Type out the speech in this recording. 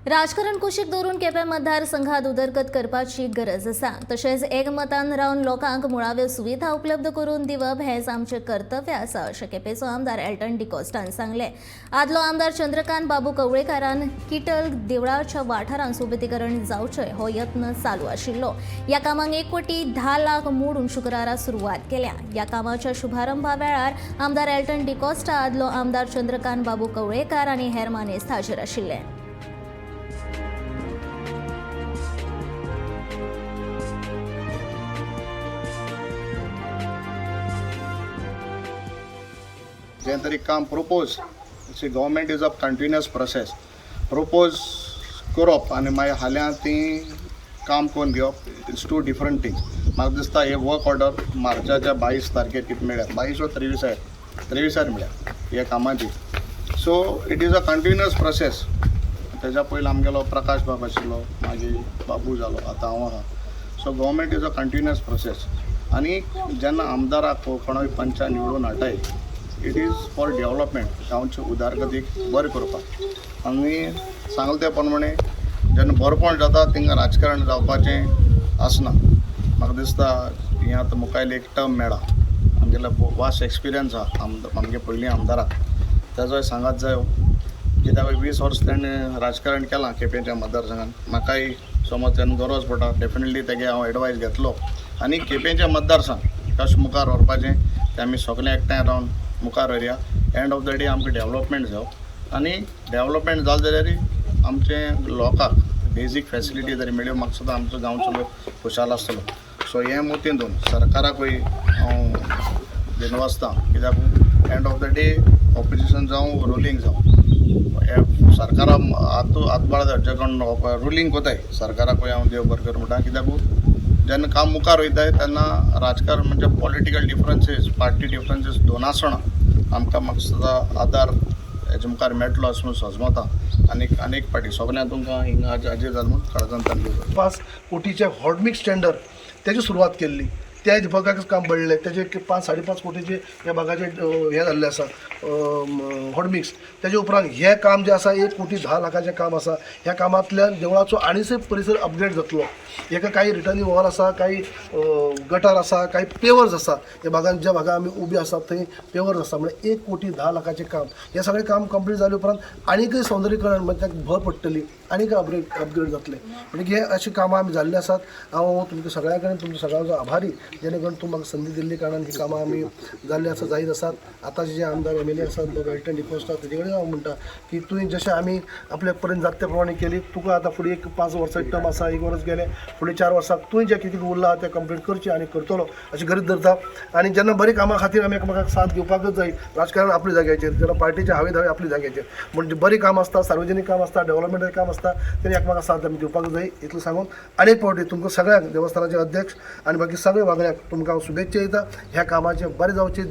राजकारण कुशीक दवरून केपें मतदारसंघात उदरगत करपाची गरज आसा। तशेंच एकमतान रावन लोकांक मुळाव्यो सुविधा उपलब्ध करून दिवप हेंच आमचें कर्तव्य आसा अशें केपेंचो आमदार एल्टन डिकोस्टान सांगलें। आदलो आमदार चंद्रकांत बाबू कवळेकारान किटल देवळाच्या वाठारांत सोबतीकरण जावचें हो यत्न चालू आशिल्लो। ह्या कामाक 1,10,00,000 मोडून शुक्रारा सुरवात केल्या। ह्या कामाच्या शुभारंभा वेळार आमदार एल्टन डिकोस्टा, आदलो आमदार चंद्रकांत बाबू कवळेकार आनी हेर मानेस्त हाजीर आशिल्ले। जें तरी काम प्रपोज सी government is a continuous process propose करप आनी मागीर हाल्या ती काम करून घेवप इट्स टू डिफरंट थिंग्स। म्हाका दिसता हे वर्क ऑर्डर मार्चाच्या 22 तारखेर कितें मेळ्ळ्या, 22 वा 23 मेळ्ळ्या ह्या कामाची। So it is a continuous process. तेज्या पयलीं आमगेलो प्रकाश बाब आशिल्लो, मागीर बाबू जालो, आतां हांव आहा। So government is a continuous process आनी जेन्ना आमदाराक कोणूय पंचा निवडून हाडटाय इट इज फॉर डेवलपमेंट, गांवचे उदारगतीक बरें करपाक। आनी सांगलें ते प्रमाणे जेन्ना बरेपण जाता थिंगा राजकारण जावपाचें आसना। म्हाका दिसता हें आतां मुखावेलें एक टर्म मेळ्ळा, आमगेलो वास्ट एक्सपिरियन्स आहा आमगे पयलीं आमदाराक, तेजोय सांगात जायो। कित्याक 20 वर्स ताणें राजकारण केलां केपेंच्या मतदारसंघान। म्हाकाय समज तेन्ना गरज पडटा डेफिनेटली तेगे हांव एडवायस घेतलो आनी केपेंचें मतदारसंघ कशें मुखार व्हरपाचें तें आमी सगळें एकठांय रावन मुखार व्हरया। एंड ऑफ द डे आमकां डेवलपमेंट जावं आनी डेवलपमेंट जालें जाल्यार आमचें लोकांक बेजीक फॅसिलिटी जरी मेळ्यो म्हाका सुद्दां आमचो गांवचो लोक खुशाल आसतलो। सो हे मोतीन दोन सरकाराकूय हांव दिनवासतां, कित्याक end of the day opposition जावं रुलींग जावं सरकारा हातबाळ धाडचे कोण रुलींग कोताय सरकाराकूय हांव देव बरें कर म्हणटा। कित्याक जेन्ना काम मुखार वयताय तेन्ना राजकारण म्हणजे पॉलिटिकल डिफरन्सीस, पार्टी डिफरन्सीस दोन आसना आमकां म्हाका सुद्दां आदार हेजे मुखार मेळटलो अशें म्हूण सजमता। आनीक पार्टी सगळ्यांक तुमकां हिंगा हाजीर जालें म्हूण काळजांतल्यान दिवं। 5 कोटीचे हॉट मिक्स टेंडर त्याची सुरवात केल्ली, त्या विभागाक काम बळ्ळें, तेजे 5-5.5 कोटीचे ह्या भागाचे हे जाल्लें आसा हॉट मिक्स। तेजे उपरांत हें काम जें आसा 1,10,00,000 काम आसा। ह्या कामांतल्यान देवळाचो आनीकय परिसर अपग्रेड जातलो। हेका काही रिटर्निंग वॉल आसा, काही गटार आसा, काही पेवर्स आसा। ह्या भागांत ज्या भागांत आमी उबी आसा थंय पेवर्स आसा, म्हणजे 1,10,00,000 काम। हे सगळें काम कंप्लीट जाले उपरांत आनीकय सौंदर्यीकरण म्हणजे ताका भर पडटली, आनीक अपग्रेड जातले। म्हणजे हे अशी कामां आमी जाल्ली आसात। हांव तुमकां सगळ्यां कडेन तुमचो सगळ्यांचो आभारी, जेणे करून तूं म्हाका संदी दिल्ली कारणान ही कामां आमी जाल्ली आसा, जायत आसात। आतांचे जे आमदार MLA आसात बाबा एल्टन डिकोस्टा, तेजे कडेन हांव म्हणटा की तुवें जशें आमी आपल्या पर्यंत जाता त्या प्रमाणे केली, तुका आतां फुडें एक 5 वर्सांची टर्म आसा, 1 वर्स गेलें, फुडें 4 वर्साक तुवें जें कितें उरलां तें कंप्लीट करचें आनी करतलो अशी गरज धरता। आनी जेन्ना बरी कामां खातीर आमी एकामेकाक साथ घेवपाकच जाय। राजकारण आपल्या जाग्याचेर, जेन्ना पार्टीचे हावे धावे आपल्या जाग्याचेर, म्हणजे बरी काम आसता, सार्वजनीक काम आसता, डेव्हलपमेंटाचें काम आसता, तेणी एकामेकाक साथ आमी दिवपाक जाय। इतलें सांगून आनीक फावटी तुमकां सगळ्यांक देवस्थानाचे अध्यक्ष आनी बाकी सगळे वांगड्यांक तुमकां हांव शुभेच्छा दिता। ह्या कामाचें बरें जावचें।